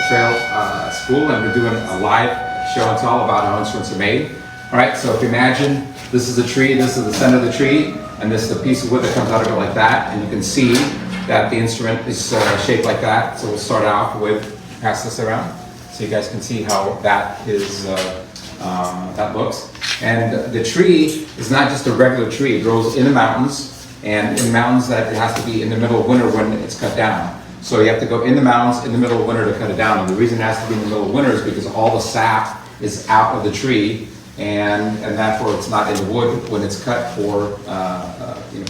Trail School, and we're doing a live show and tell about how instruments are made. All right, so if you imagine this is a tree, this is the center of the tree, and this is the piece of wood that comes out of it like that, and you can see that the instrument is shaped like that. So we'll start off with, pass this around, so you guys can see how that is, that looks. And the tree is not just a regular tree, it grows in the mountains, and in mountains that it has to be in the middle of winter when it's cut down. So you have to go in the mountains in the middle of winter to cut it down. And the reason it has to be in the middle of winter is because all the sap is out of the tree, and therefore it's not in the wood when it's cut for the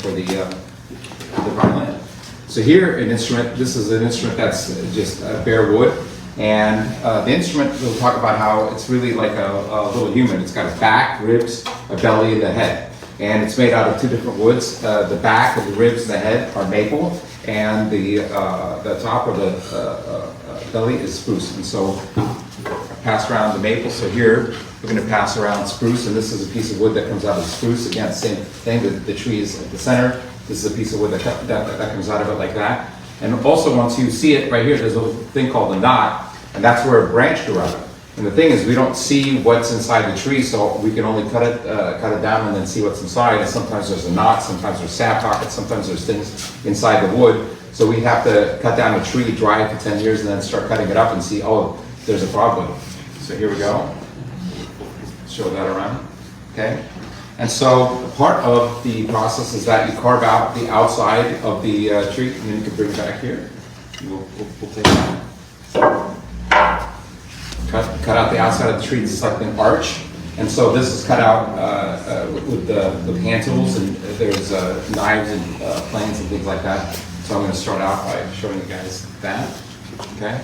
violin. So here, this is an instrument that's just bare wood, and the instrument, we'll talk about how it's really like a little human. It's got a back, ribs, a belly, and a head. And it's made out of two different woods. The back of the ribs and the head are maple, and the top of the belly is spruce. And so pass around the maple. So here we're going to pass around spruce, and this is a piece of wood that comes out of the spruce. Again, same thing. The tree is at the center. This is a piece of wood that comes out of it like that. And also, once you see it right here, there's a little thing called a knot, and that's where a branch grew out of it. And the thing is, we don't see what's inside the tree, so we can only cut it down and then see what's inside. And sometimes there's a knot, sometimes there's sap pockets, sometimes there's things inside the wood. So we have to cut down a tree, dry it for 10 years, and then start cutting it up and see, oh, there's a problem. So here we go. Show that around. Okay. And so part of the process is that you carve out the outside of the tree, and then you can bring it back here. We'll take that. Cut out the outside of the tree. This is like an arch, and so this is cut out with the hand tools, and there's knives and planes and things like that. So I'm going to start out by showing you guys that. Okay.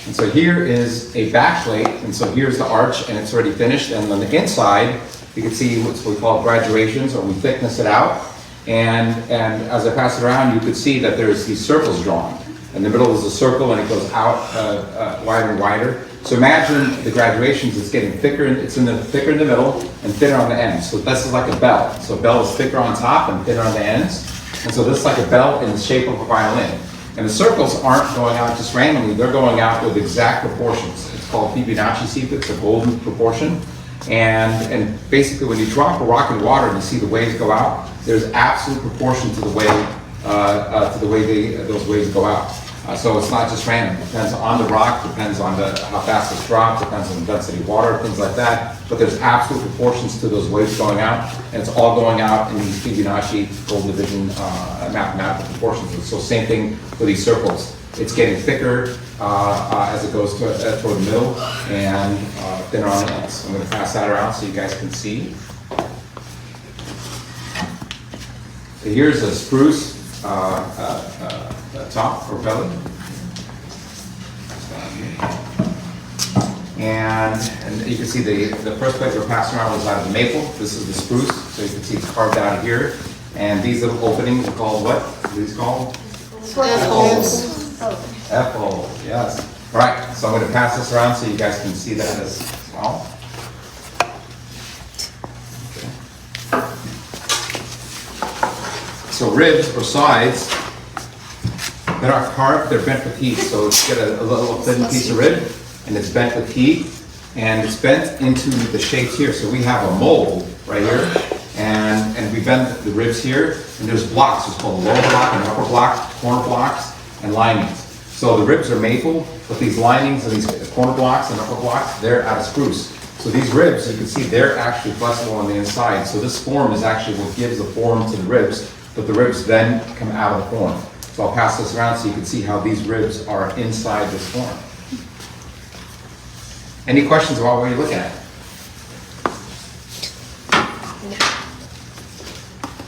And so here is a back plate, and so here's the arch, and it's already finished. And on the inside, you can see what we call graduations, or we thickness it out. And as I pass it around, you could see that there's these circles drawn. In the middle is a circle, and it goes out wider and wider. So imagine the graduations, it's getting thicker, it's thicker in the middle and thinner on the ends. So this is like a bell. So a bell is thicker on top and thinner on the ends. And so this is like a bell in the shape of a violin. And the circles aren't going out just randomly, they're going out with exact proportions. It's called Fibonacci sequence, a golden proportion. And basically when you drop a rock in water and you see the waves go out, there's absolute proportion to the way those waves go out. So it's not just random. It depends on the rock, depends on how fast it's dropped, depends on the density of water, things like that. But there's absolute proportions to those waves going out, and it's all going out in these Fibonacci golden division mathematical proportions. So same thing with these circles. It's getting thicker as it goes toward the middle, and thinner on the ends. So I'm going to pass that around so you guys can see. So here's a spruce top or belly. And you can see the first plate we're passing around was out of the maple. This is the spruce, so you can see it's carved out here. And these little openings are called what? What are these called? F-holes. F-holes, yes. All right, so I'm going to pass this around so you guys can see that as well. So ribs or sides that are carved, they're bent with heat. So it's got a little thin piece of rib, and it's bent with heat, and it's bent into the shapes here. So we have a mold right here, and we bend the ribs here, and there's blocks. It's called a lower block and upper block, corner blocks, and linings. So the ribs are maple, but these linings and these corner blocks and upper blocks, they're out of spruce. So these ribs, you can see they're actually flexible on the inside. So this form is actually what gives the form to the ribs, but the ribs then come out of the form. So I'll pass this around so you can see how these ribs are inside this form. Any questions about what you're looking at?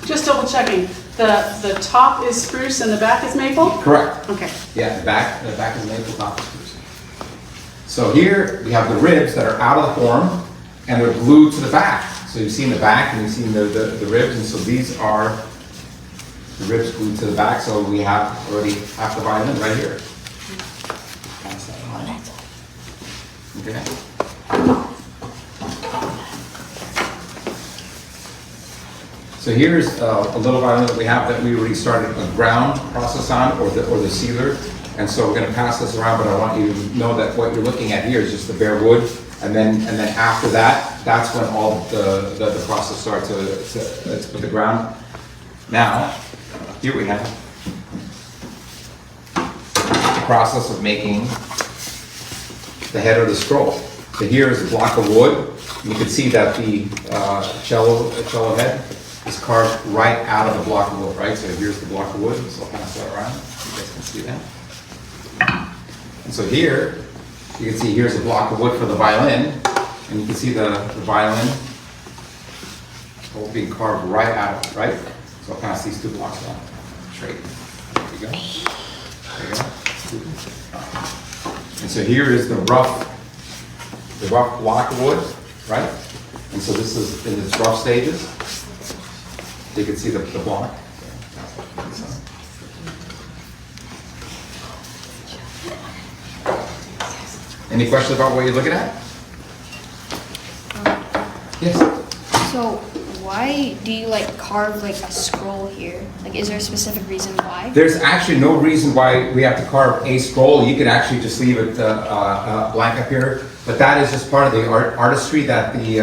Just double checking. The top is spruce and the back is maple? Correct. Okay. Yeah, the back is maple, top is spruce. So here we have the ribs that are out of the form, and they're glued to the back. So you've seen the back and you've seen the ribs, and so these are the ribs glued to the back. So we have already half the violin right here. Pass that line. Okay. So here's a little violin that we have that we already started a ground process on, or the sealer. And so we're going to pass this around, but I want you to know that what you're looking at here is just the bare wood. And then after that, that's when all the process starts to with the ground. Now, here we have the process of making the head of the scroll. So here is a block of wood. You can see that the cello head is carved right out of the block of wood, right? So here's the block of wood, so I'll pass that around. You guys can see that. And so here, you can see here's a block of wood for the violin, and you can see the violin all being carved right out of it, right? So I'll pass these two blocks down straight. There you go. There you go. And so here is the rough block of wood, right? And so this is in its rough stages. You can see the block. Any questions about what you're looking at? Yes. So why do you like carve like a scroll here? Like, is there a specific reason why? There's actually no reason why we have to carve a scroll. You could actually just leave it blank up here. But that is just part of the artistry that the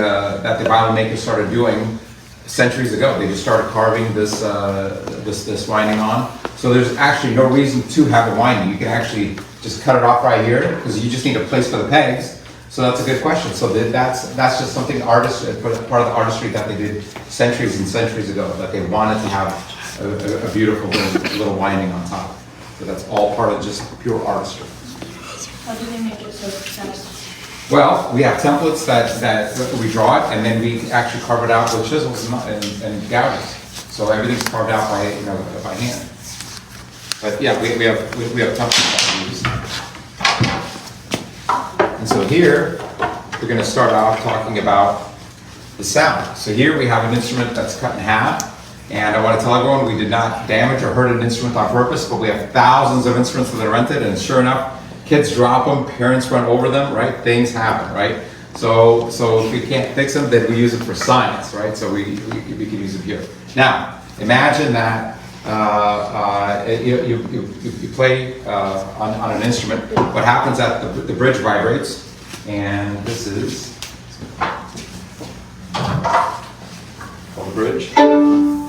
violin makers started doing centuries ago. They just started carving this winding on. So there's actually no reason to have a winding. You can actually just cut it off right here because you just need a place for the pegs. So that's a good question. So that's just something part of the artistry that they did centuries and centuries ago, that they wanted to have a beautiful little winding on top. So that's all part of just pure artistry. How do they make it so fast? Well, we have templates that we draw it, and then we actually carve it out with chisels and gouges. So everything's carved out by hand. But yeah, we have templates that we use. And so here, we're going to start off talking about the sound. So here we have an instrument that's cut in half. And I want to tell everyone we did not damage or hurt an instrument on purpose, but we have thousands of instruments that are rented, and sure enough, kids drop them, parents run over them, right? Things happen, right? So if we can't fix them, then we use it for science, right? So we can use it here. Now, imagine that you play on an instrument. What happens is that the bridge vibrates, and this is called the bridge.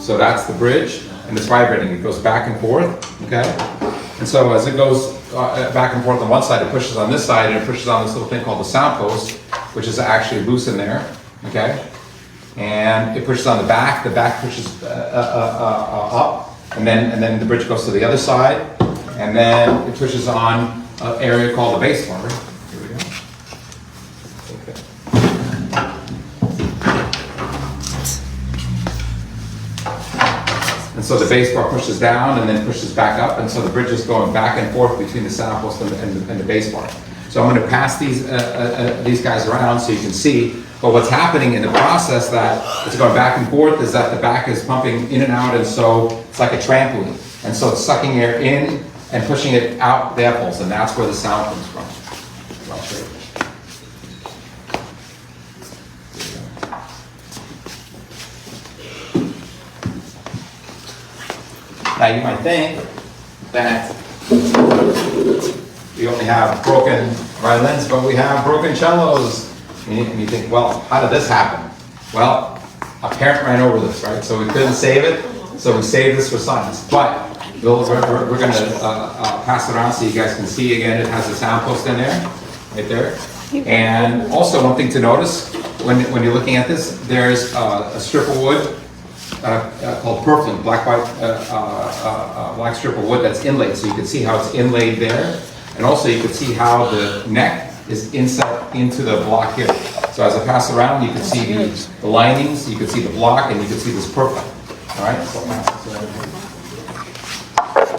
So that's the bridge, and it's vibrating. It goes back and forth, okay? And so as it goes back and forth on one side, it pushes on this side, and it pushes on this little thing called the sound post, which is actually loose in there, okay? And it pushes on the back pushes up, and then the bridge goes to the other side, and then it pushes on an area called the bass bar. Here we go. Okay. And so the bass bar pushes down and then pushes back up, and so the bridge is going back and forth between the sound post and the bass bar. So I'm going to pass these guys around so you can see. But what's happening in the process that it's going back and forth is that the back is pumping in and out, and so it's like a trampoline. And so it's sucking air in and pushing it out the holes, and that's where the sound comes from. So I'll show you. Now you might think that we only have broken violins, but we have broken cellos. And you think, well, how did this happen? Well, a parent ran over this, right? So we couldn't save it, so we saved this for science. But we're going to pass it around so you guys can see again. It has a sound post in there, right there. And also one thing to notice when you're looking at this, there's a strip of wood called purfling, black strip of wood that's inlaid. So you can see how it's inlaid there. And also you can see how the neck is inset into the block here. So as I pass around, you can see the linings, you can see the block, and you can see this purple. All right. So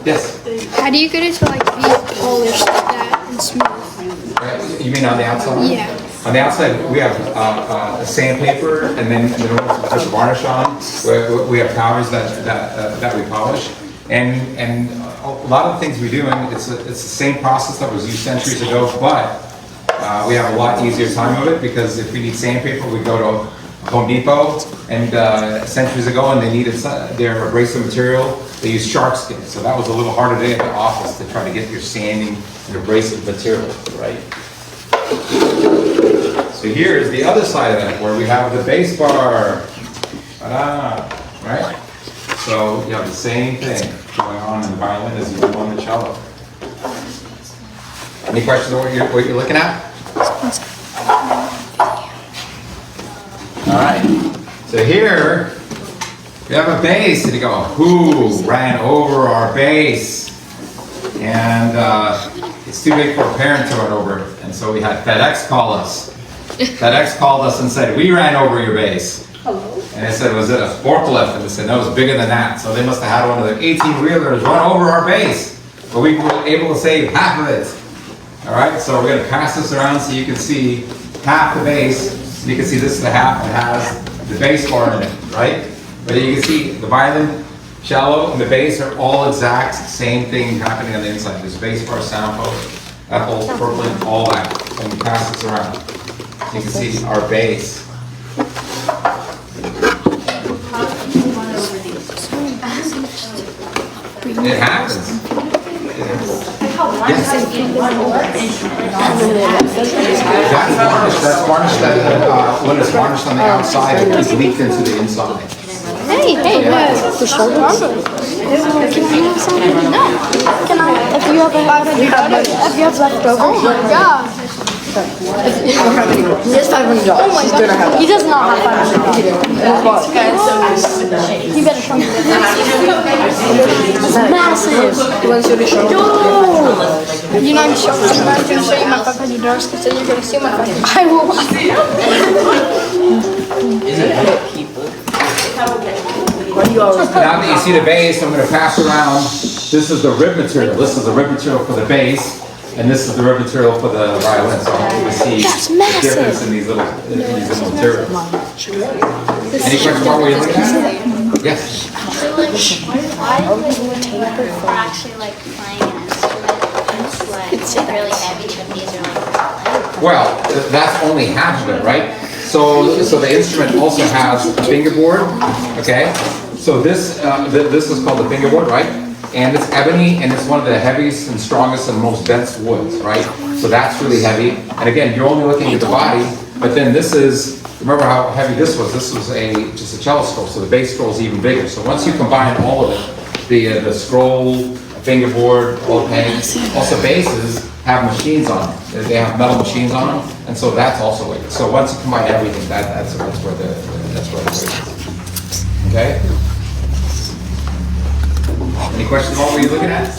yes. How do you get it to like be polished like that and smooth? You mean on the outside? Yeah. On the outside, we have a sandpaper, and then we put the varnish on. We have powders that we polish, and a lot of the things we do, and it's the same process that was used centuries ago, but we have a lot easier time of it, because if we need sandpaper, we go to Home Depot, and centuries ago, and they needed their abrasive material. They used shark skin, so that was a little harder day at the office to try to get your sanding and abrasive material, right? So here is the other side of that, where we have the bass bar. Right? So you have the same thing going on in the violin as you do on the cello. Any questions on what you're looking at? All right. So here we have a bass, and you go, who ran over our bass? And it's too big for a parent to run over it. And so we had FedEx call us. FedEx called us and said, we ran over your bass. Hello. And I said, was it a forklift? And they said, no, it was bigger than that. So they must have had one of their 18-wheelers run over our bass. But we were able to save half of it. All right, so we're going to pass this around so you can see half the bass. You can see this is the half that has the bass bar in it, right? But you can see the violin, cello, and the bass are all exact same thing happening on the inside. There's bass bar, sound post, Apple, purple, all that. And we pass this around. You can see our bass. It happens. Yes. That's varnish that when it's varnished on the outside, it gets leaked into the inside. Hey, the shoulder. Can I have some? No. Can I? If you have leftovers. Oh my god. He has $500. He's gonna have it. He does not have $500. You better show me. It's massive. He wants you to show him. You're not going to show you my $500 because then you're going to steal my $500. I will. Why do you always Now that you see the bass, I'm going to pass around. This is the rib material. This is the rib material for the bass. And this is the rib material for the violin, so I want you to see the difference in these little materials. Any questions about what you're looking at? Yes? So like, why we're actually like playing an instrument that's like really heavy, but these are like Well, that's only half of it, right? So the instrument also has a fingerboard, okay? So this is called the fingerboard, right? And it's ebony, and it's one of the heaviest and strongest and most dense woods, right? So that's really heavy. And again, you're only looking at the body, but then this is, remember how heavy this was? This was just a cello scroll, so the bass scroll is even bigger. So once you combine all of it, the scroll, fingerboard, all the pegs, also basses have machines on them. They have metal machines on them, and so that's also weighted. So once you combine everything, that's where the weight is. Okay? Any questions about what you're looking at?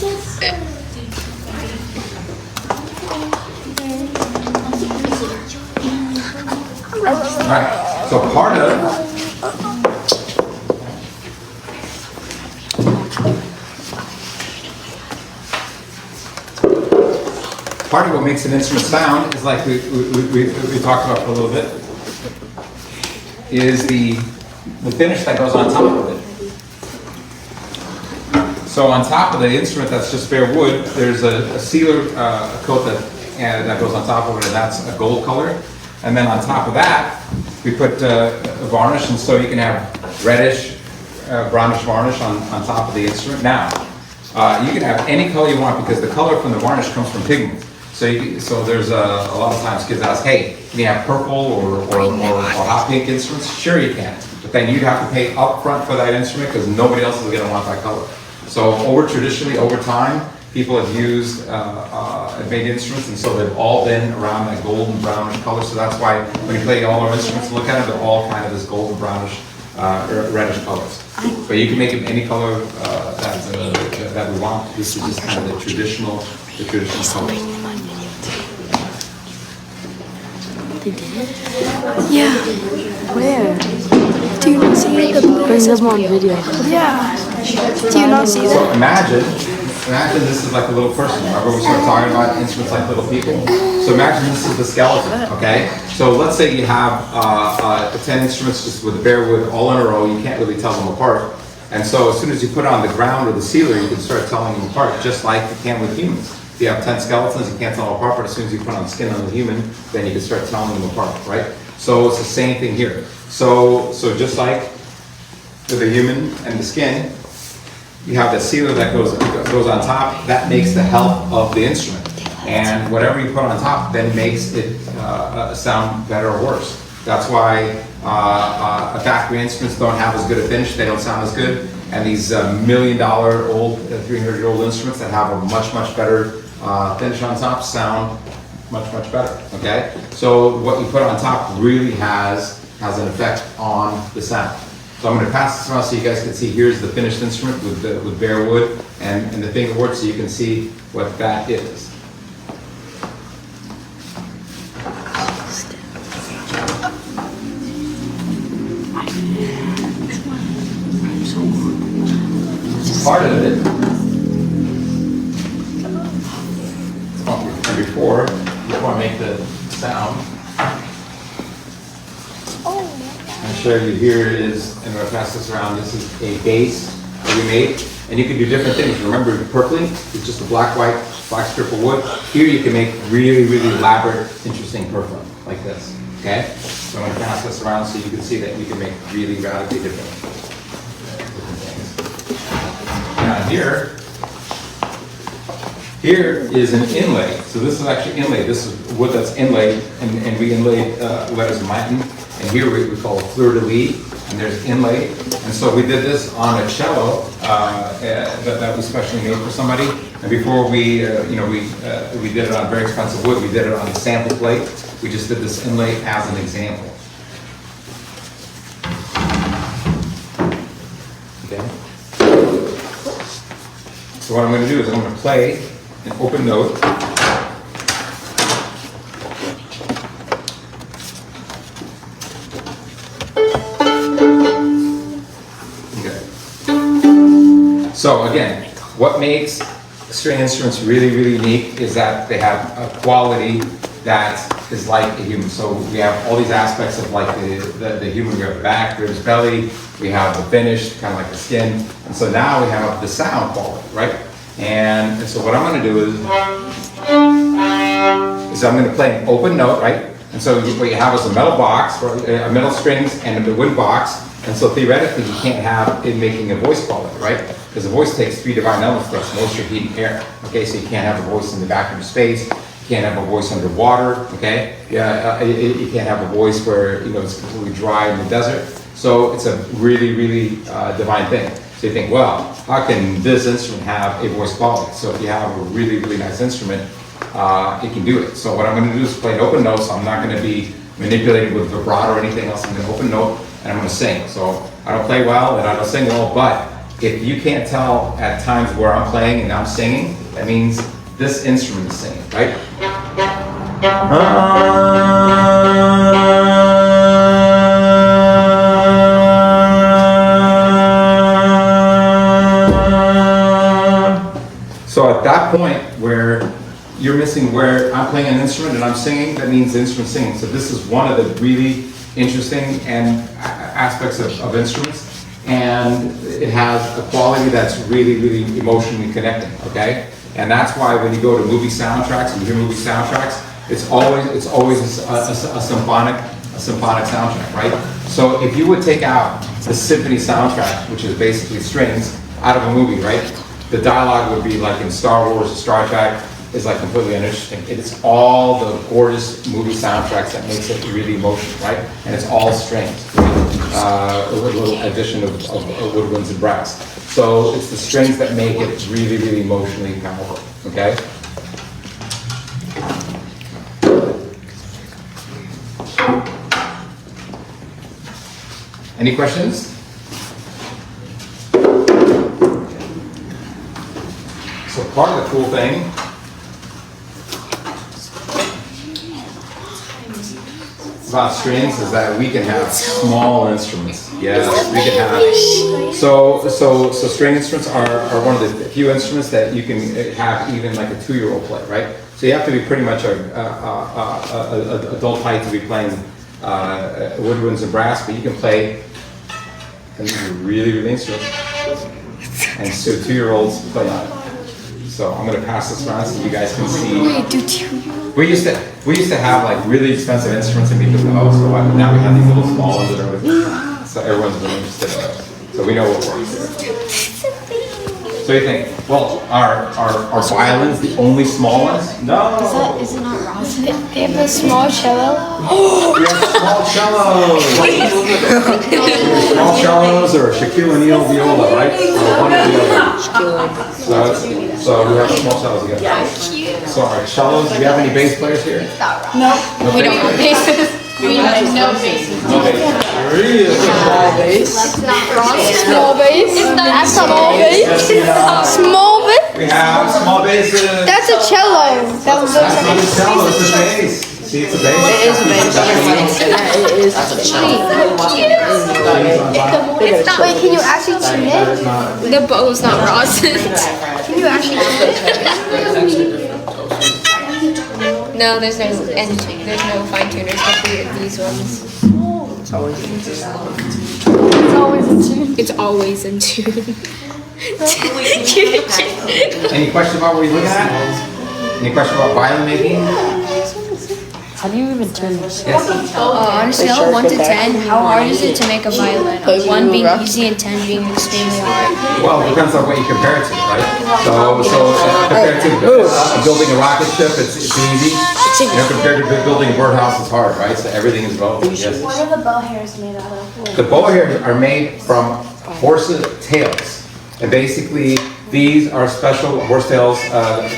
All right. So part of what makes an instrument sound is like we talked about for a little bit, is the finish that goes on top of it. So on top of the instrument that's just bare wood, there's a sealer coat that goes on top of it, and that's a gold color. And then on top of that, we put a varnish, and so you can have reddish, brownish varnish on top of the instrument. Now, you can have any color you want because the color from the varnish comes from pigment. So there's a lot of times kids ask, hey, can you have purple or hot pink instruments? Sure you can, but then you'd have to pay up front for that instrument because nobody else is going to want that color. So traditionally, over time, people have used have made instruments, and so they've all been around that golden brownish color. So that's why when you play all our instruments, look at them, they're all kind of this golden brownish, reddish colors. But you can make them any color that we want. This is just kind of the traditional colors. Yeah. Where? Do you not see the bring them on video? Yeah. Do you not see that? So imagine this is like a little person. Remember we started talking about instruments like little people? So imagine this is the skeleton, okay? So let's say you have 10 instruments just with the bare wood all in a row. You can't really tell them apart. And so as soon as you put it on the ground or the sealer, you can start telling them apart, just like you can with humans. If you have 10 skeletons, you can't tell them apart, but as soon as you put on skin on the human, then you can start telling them apart, right? So it's the same thing here. So just like with the human and the skin, you have the sealer that goes on top. That makes the health of the instrument. And whatever you put on top then makes it sound better or worse. That's why factory instruments don't have as good a finish. They don't sound as good. And these $1 million old, 300-year-old instruments that have a much better finish on top sound much better. Okay. So what you put on top really has an effect on the sound. So I'm going to pass this around so you guys can see. Here's the finished instrument with bare wood and the fingerboard, so you can see what that is. Part of it, and before I make the sound, I'm sure you hear it is, and I'm going to pass this around. This is a bass that we made, and you can do different things. Remember, purpling is just a black strip of wood. Here you can make really elaborate, interesting purpling like this. Okay, so I'm going to pass this around so you can see that you can make really radically different things. Now here is an inlay. So this is actually inlaid. This is wood that's inlaid, and we inlaid letters of Latin. And here we call it fleur-de-lis, and there's inlay. And so we did this on a cello that we specially made for somebody. And before we did it on very expensive wood. We did it on a sample plate. We just did this inlay as an example. Okay. So what I'm going to do is I'm going to play an open note. Okay. So again, what makes string instruments really unique is that they have a quality that is like a human. So we have all these aspects of like the human. We have the back, ribs, belly. We have the finish, kind of like the skin. And so now we have the sound quality, right? And so what I'm going to do is I'm going to play an open note, right? And so what you have is a metal box, metal strings, and a wood box. And so theoretically, you can't have it making a voice quality, right? Because the voice takes 3 divine elements, takes moisture, heat, and air. Okay, so you can't have a voice in the vacuum of space. You can't have a voice underwater. Okay, you can't have a voice where it's completely dry in the desert. So it's a really divine thing. So you think, well, how can this instrument have a voice quality? So if you have a really nice instrument, it can do it. So what I'm going to do is play an open note. So I'm not going to be manipulated with vibrato or anything else. I'm going to open note and I'm going to sing. So I don't play well and I don't sing well, but if you can't tell at times where I'm playing and I'm singing, that means this instrument is singing, right? So at that point where you're missing where I'm playing an instrument and I'm singing, that means the instrument's singing. So this is one of the really interesting aspects of instruments. And it has a quality that's really emotionally connecting, okay? And that's why when you go to movie soundtracks and you hear movie soundtracks, it's always a symphonic soundtrack, right? So if you would take out the symphony soundtrack, which is basically strings, out of a movie, right? The dialogue would be like in Star Wars, Star Trek, is like completely uninteresting. It's all the gorgeous movie soundtracks that makes it really emotional, right? And it's all strings, a little addition of woodwinds and brass. So it's the strings that make it really emotionally powerful, okay? Any questions? So part of the cool thing about strings is that we can have small instruments. Yes, we can have. So string instruments are one of the few instruments that you can have even like a 2-year-old play, right? So you have to be pretty much a adult height to be playing woodwinds and brass, but you can play really instruments. And so 2-year-olds play on it. So I'm gonna pass this around so you guys can see. Wait, do you? We used to have like really expensive instruments and people go, oh, so what? Now we have these little small ones that are so everyone's really interested in it. So we know what works here. So you think, well, are violins the only small ones? No. Is it not rosin? They have a small cello. We have small cellos. Small cellos or Shaquille O'Neal viola, right? Or one or the other. So we have small cellos again. So our cellos, do we have any bass players here? No. We don't have Bases. We have no bases. No bass. Really? Small bass. Small bass. That's small bass. Small bass. We have small basses. That's a cello. That was That's not a cello, it's a bass. See, it's a bass. It is a bass. Wait, can you actually tune it? The bow's not rosin. Can you actually tune it? No, there's no fine tuners for these ones. It's always in tune. It's always in tune. Any question about what you're looking at? Any question about violin making? How do you even turn this? Yes. On a scale of 1 to 10, how hard is it to make a violin? 1 being easy and 10 being extremely hard. Well, it depends on what you compare it to, right? So compared to building a rocket ship, it's easy. You know, compared to building a birdhouse, it's hard, right? So everything is relative. Yes. What are the bow hairs made out of? The bow hairs are made from horses' tails, and basically these are special horsetails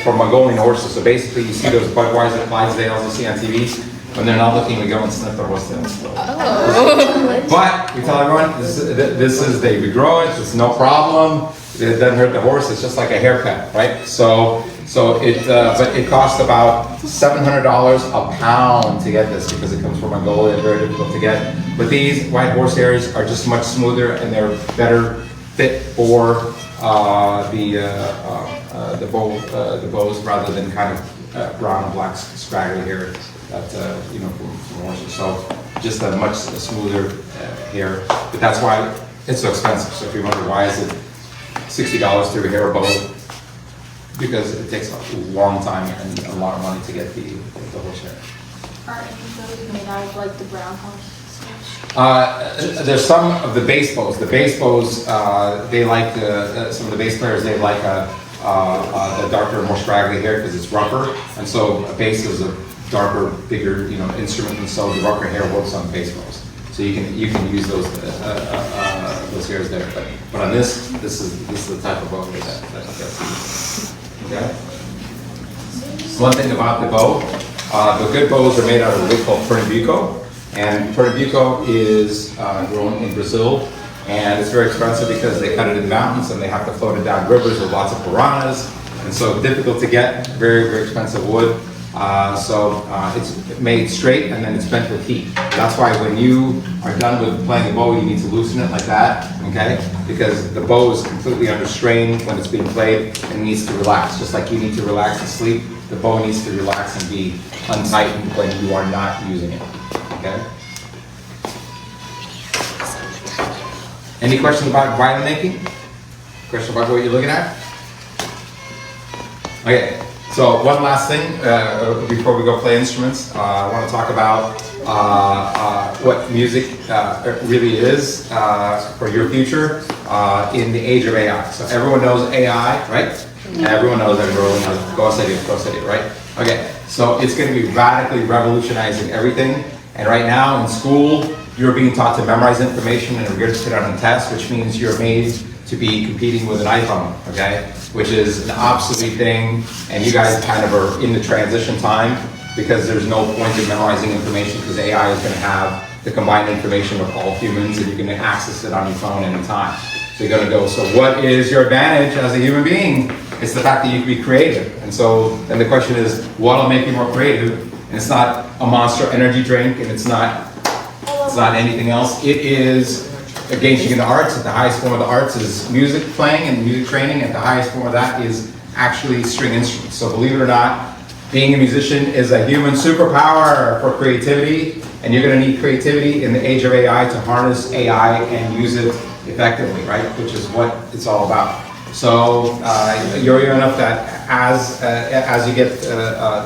for Mongolian horses. So basically, you see those Budweiser Clydesdales you see on TV. When they're not looking, we go and sniff their horsetails. But we tell everyone we grow it. It's no problem. It doesn't hurt the horse. It's just like a haircut, right? But it costs about $700 a pound to get this because it comes from Mongolia. Very difficult to get. But these white horse hairs are just much smoother and they're better fit for the bows rather than kind of brown and black scraggly hair that from horses. So just a much smoother hair. But that's why it's so expensive. So if you wonder why is it $60 to a hair bow, because it takes a long time and a lot of money to get the horse hair. Are any of those made out of like the brown horse? There's some of the bass bows. The bass bows, they like some of the bass players. They like the darker, more scraggly hair because it's rougher, and so a bass is a darker, bigger, instrument, and so the rougher hair works on bass bows. So you can use those hairs there. But on this is the type of bow that's used. Okay. One thing about the bow, the good bows are made out of a wood called Pernambuco. And Pernambuco is grown in Brazil, and it's very expensive because they cut it in the mountains and they have to float it down rivers with lots of piranhas, and so difficult to get, very, very expensive wood. It's made straight and then it's bent with heat. That's why when you are done with playing the bow, you need to loosen it like that, okay? Because the bow is completely under strain when it's being played and needs to relax. Just like you need to relax and sleep, the bow needs to relax and be untightened when you are not using it. Okay. Any questions about violin making? Question about what you're looking at? Okay. So one last thing before we go play instruments, I want to talk about what music really is for your future in the age of AI. So everyone knows AI, right? Everyone knows Go City, right? Okay. So it's going to be radically revolutionizing everything. And right now in school, you're being taught to memorize information and regurgitate it on a test, which means you're made to be competing with an iPhone, okay? Which is an obsolete thing, and you guys kind of are in the transition time because there's no point in memorizing information because AI is going to have the combined information of all humans and you can access it on your phone anytime. So you're going to go, so what is your advantage as a human being? It's the fact that you can be creative. And so then the question is, what'll make you more creative? And it's not a Monster energy drink, and it's not anything else. It is engaging in the arts. At the highest form of the arts is music playing and music training. At the highest form of that is actually string instruments. So believe it or not, being a musician is a human superpower for creativity, and you're going to need creativity in the age of AI to harness AI and use it effectively, right? Which is what it's all about. So you're enough that as you get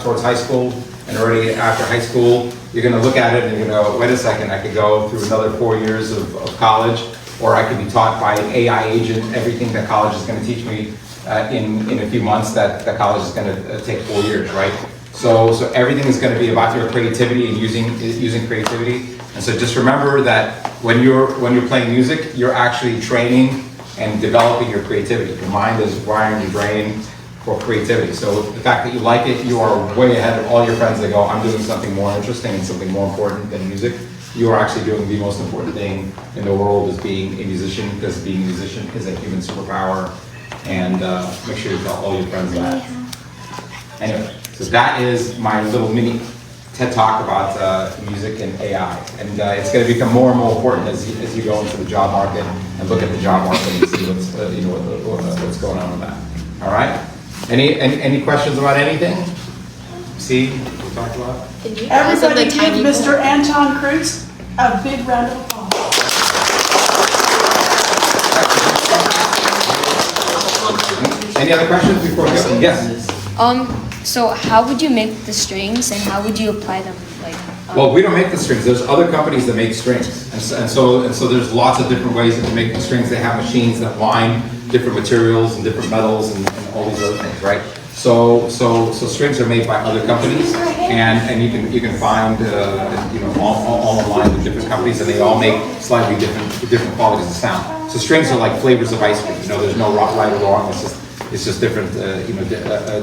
towards high school and already after high school, you're going to look at it and you're going to go, wait a second, I could go through another 4 years of college, or I could be taught by an AI agent everything that college is going to teach me in a few months that college is going to take 4 years, right? So everything is going to be about your creativity and using creativity. And so just remember that when you're playing music, you're actually training and developing your creativity. Your mind is wiring your brain for creativity. So the fact that you like it, you are way ahead of all your friends that go, I'm doing something more interesting and something more important than music. You are actually doing the most important thing in the world, is being a musician, because being a musician is a human superpower. And make sure you tell all your friends that. Anyway, so that is my little mini TED Talk about music and AI. And it's going to become more and more important as you go into the job market and look at the job market and see what's going on with that. All right? Any questions about anything? See, we talked about? Everybody give Mr. Anton Krutz a big round of applause. Any other questions before we go? Yes. So how would you make the strings and how would you apply them? Well, we don't make the strings. There's other companies that make strings, and so there's lots of different ways to make the strings. They have machines that line different materials and different metals and all these other things, right? So strings are made by other companies, and you can find all online with different companies, and they all make slightly different qualities of sound. So strings are like flavors of ice cream. There's no right or wrong. It's just different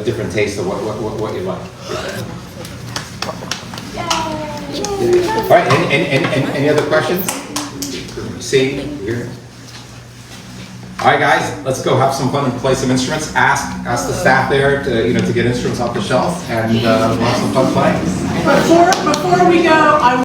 different taste of what you like. All right. Any other questions? See here. All right, guys, let's go have some fun and play some instruments. Ask the staff there to get instruments off the shelf, and we'll have some fun playing. Before we go, I